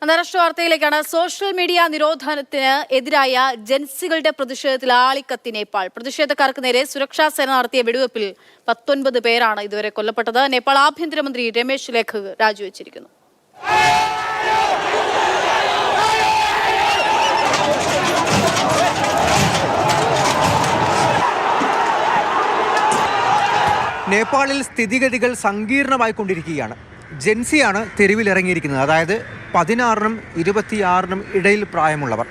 അന്താരാഷ്ട്ര വാർത്തയിലേക്കാണ്. Social media നിരോധനത്തിന് എതിരായ ജൻസികളുടെ പ്രതിഷേധത്തിൽ ആളിക്കത്തി നേപ്പാൾ. പ്രതിഷേധക്കാർക്ക് നേരെ സുരക്ഷാ സേന നടത്തിയ വെടിവെപ്പിൽ 19 പേരാണ് ഇതുവരെ കൊല്ലപ്പെട്ടത്. നേപ്പാൾ ആഭ്യന്തരമന്ത്രി രമേശ് ലേഖക് രാജിവെച്ചിരിക്കുന്നു. നേപ്പാളിൽ സ്ഥിതിഗതികൾ സങ്കീർണമായിക്കൊണ്ടിരിക്കുകയാണ്. ജെൻസിയാണ് തെരുവിലിറങ്ങിയിരിക്കുന്നത്. അതായത് 16-നും 26-നും ഇടയിൽ പ്രായമുള്ളവർ.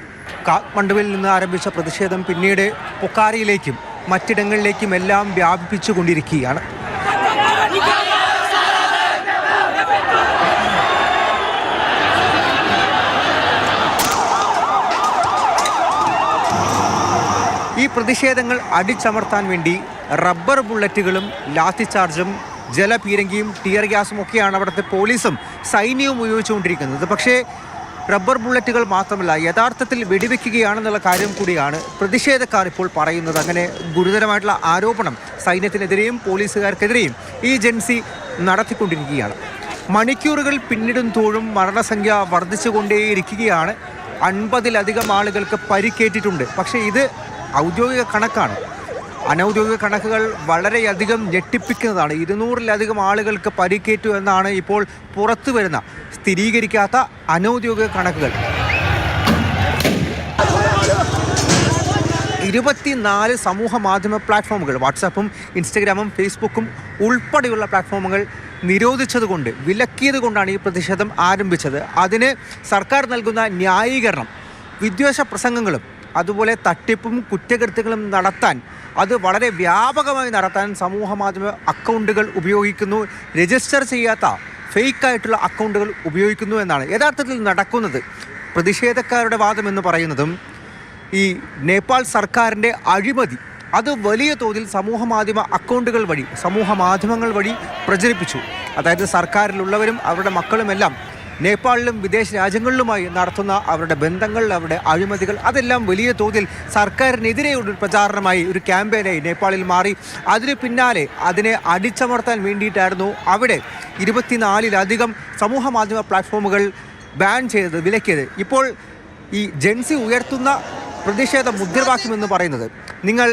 കാഠ്മണ്ഡുവിൽ നിന്ന് ആരംഭിച്ച പ്രതിഷേധം പിന്നീട് പൊക്കാരയിലേക്കും മറ്റിടങ്ങളിലേക്കും എല്ലാം വ്യാപിപ്പിച്ചുകൊണ്ടിരിക്കുകയാണ്. ഈ പ്രതിഷേധങ്ങൾ അടിച്ചമർത്താൻ വേണ്ടി റബ്ബർ ബുള്ളറ്റുകളും ലാത്തിചാർജും ജലപീരങ്കിയും ടിയർ ഗ്യാസും ഒക്കെയാണ് അവിടുത്തെ പോലീസും സൈന്യവും ഉപയോഗിച്ചുകൊണ്ടിരിക്കുന്നത്. പക്ഷേ റബ്ബർ ബുള്ളറ്റുകൾ മാത്രമല്ല, യഥാർത്ഥത്തിൽ വെടിവെക്കുകയാണെന്നുള്ള കാര്യം കൂടിയാണ് പ്രതിഷേധക്കാർ ഇപ്പോൾ പറയുന്നത്. അങ്ങനെ ഗുരുതരമായിട്ടുള്ള ആരോപണം സൈന്യത്തിനെതിരെയും പോലീസുകാർക്കെതിരെയും ഈ ജെൻസി നടത്തിക്കൊണ്ടിരിക്കുകയാണ്. മണിക്കൂറുകൾ പിന്നിടും തോറും മരണസംഖ്യ വർദ്ധിച്ചുകൊണ്ടേയിരിക്കുകയാണ്. 50-ലധികം ആളുകൾക്ക് പരിക്കേറ്റിട്ടുണ്ട്. പക്ഷേ ഇത് ഔദ്യോഗിക കണക്കാണ്. അനൗദ്യോഗിക കണക്കുകൾ വളരെയധികം ഞെട്ടിപ്പിക്കുന്നതാണ്. 200-ലധികം ആളുകൾക്ക് പരിക്കേറ്റു എന്നാണ് ഇപ്പോൾ പുറത്തു വരുന്ന സ്ഥിരീകരിക്കാത്ത അനൗദ്യോഗിക കണക്കുകൾ. 24 സമൂഹ മാധ്യമ പ്ലാറ്റ്ഫോമുകൾ, വാട്സാപ്പും ഇൻസ്റ്റഗ്രാമും ഫേസ്ബുക്കും ഉൾപ്പെടെയുള്ള പ്ലാറ്റ്ഫോമുകൾ നിരോധിച്ചതുകൊണ്ട്, വിലക്കിയത് കൊണ്ടാണ് ഈ പ്രതിഷേധം ആരംഭിച്ചത്. അതിന് സർക്കാർ നൽകുന്ന ന്യായീകരണം വിദ്വേഷ പ്രസംഗങ്ങളും അതുപോലെ തട്ടിപ്പും കുറ്റകൃത്യങ്ങളും നടത്താൻ, അത് വളരെ വ്യാപകമായി നടത്താൻ സമൂഹ മാധ്യമ അക്കൗണ്ടുകൾ ഉപയോഗിക്കുന്നു, രജിസ്റ്റർ ചെയ്യാത്ത ഫേക്കായിട്ടുള്ള അക്കൗണ്ടുകൾ ഉപയോഗിക്കുന്നു എന്നാണ് യഥാർത്ഥത്തിൽ നടക്കുന്നത്. പ്രതിഷേധക്കാരുടെ വാദം എന്ന് പറയുന്നതും ഈ നേപ്പാൾ സർക്കാരിൻ്റെ അഴിമതി അത് വലിയ തോതിൽ സമൂഹ മാധ്യമ അക്കൗണ്ടുകൾ വഴി, സമൂഹ മാധ്യമങ്ങൾ വഴി പ്രചരിപ്പിച്ചു. അതായത് സർക്കാരിലുള്ളവരും അവരുടെ മക്കളുമെല്ലാം നേപ്പാളിലും വിദേശ രാജ്യങ്ങളിലുമായി നടത്തുന്ന അവരുടെ ബന്ധങ്ങൾ, അവരുടെ അഴിമതികൾ, അതെല്ലാം വലിയ തോതിൽ സർക്കാരിനെതിരെയുള്ള പ്രചാരണമായി, ഒരു ക്യാമ്പയിനായി നേപ്പാളിൽ മാറി. അതിന് പിന്നാലെ അതിനെ അടിച്ചമർത്താൻ വേണ്ടിയിട്ടായിരുന്നു അവിടെ 24-ലധികം സമൂഹ മാധ്യമ പ്ലാറ്റ്ഫോമുകൾ ബാൻ ചെയ്തത്, വിലക്കിയത്. ഇപ്പോൾ ഈ ജെൻസി ഉയർത്തുന്ന പ്രതിഷേധ മുദ്രാവാക്യം എന്ന് പറയുന്നത്, നിങ്ങൾ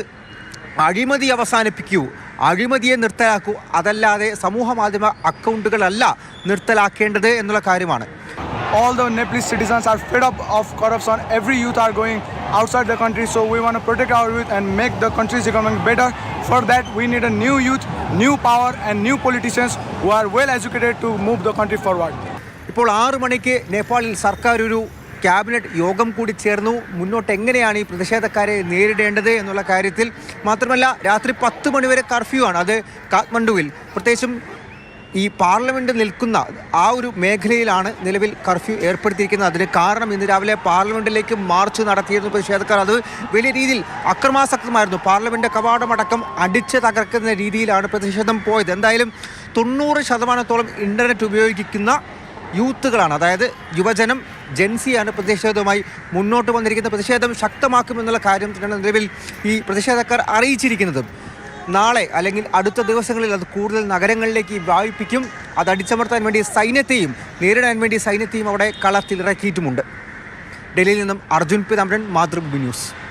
അഴിമതി അവസാനിപ്പിക്കൂ, അഴിമതിയെ നിർത്തലാക്കൂ, അതല്ലാതെ സമൂഹ മാധ്യമ അക്കൗണ്ടുകളല്ല നിർത്തലാക്കേണ്ടത് എന്നുള്ള കാര്യമാണ്. All the Nepalese citizens are fed up of corruption. Every youth are going outside the country, so we want to protect our youth and make the country's economy better. For that we need a new youth, new power and new politicians who are well educated to move the country forward. ഇപ്പോൾ 6 മണിക്ക് നേപ്പാളിൽ സർക്കാർ ഒരു cabinet യോഗം കൂടി ചേർന്നു. മുന്നോട്ട് എങ്ങനെയാണ് ഈ പ്രതിഷേധക്കാരെ നേരിടേണ്ടത് എന്നുള്ള കാര്യത്തിൽ. മാത്രമല്ല, രാത്രി 10 മണിവരെ കർഫ്യൂ ആണ്. അത് കാഠ്മണ്ഡുവിൽ, പ്രത്യേകിച്ചും ഈ പാർലമെൻറ്റ് നിൽക്കുന്ന ആ ഒരു മേഖലയിലാണ് നിലവിൽ കർഫ്യൂ ഏർപ്പെടുത്തിയിരിക്കുന്നത്. അതിന് കാരണം ഇന്ന് രാവിലെ പാർലമെൻറ്റിലേക്ക് മാർച്ച് നടത്തിയിരുന്ന പ്രതിഷേധക്കാർ അത് വലിയ രീതിയിൽ അക്രമാസക്തമായിരുന്നു. പാർലമെൻറ്റ് കവാടമടക്കം അടിച്ച് തകർക്കുന്ന രീതിയിലാണ് പ്രതിഷേധം പോയത്. എന്തായാലും 90% ഇൻ്റർനെറ്റ് ഉപയോഗിക്കുന്ന യൂത്തുകളാണ്, അതായത് യുവജനം, ജെൻസിയാണ് പ്രതിഷേധവുമായി മുന്നോട്ട് വന്നിരിക്കുന്ന. പ്രതിഷേധം ശക്തമാക്കുമെന്നുള്ള കാര്യം തന്നെയാണ് നിലവിൽ ഈ പ്രതിഷേധക്കാർ അറിയിച്ചിരിക്കുന്നത്. നാളെ അല്ലെങ്കിൽ അടുത്ത ദിവസങ്ങളിൽ അത് കൂടുതൽ നഗരങ്ങളിലേക്ക് വ്യാപിപ്പിക്കും. അത് അടിച്ചമർത്താൻ വേണ്ടി സൈന്യത്തെയും നേരിടാൻ വേണ്ടി സൈന്യത്തെയും അവിടെ കളത്തിലിറക്കിയിട്ടുമുണ്ട്. ഡൽഹിയിൽ നിന്നും അർജുൻ പി തമ്പ്രൻ, മാതൃഭൂമി ന്യൂസ്.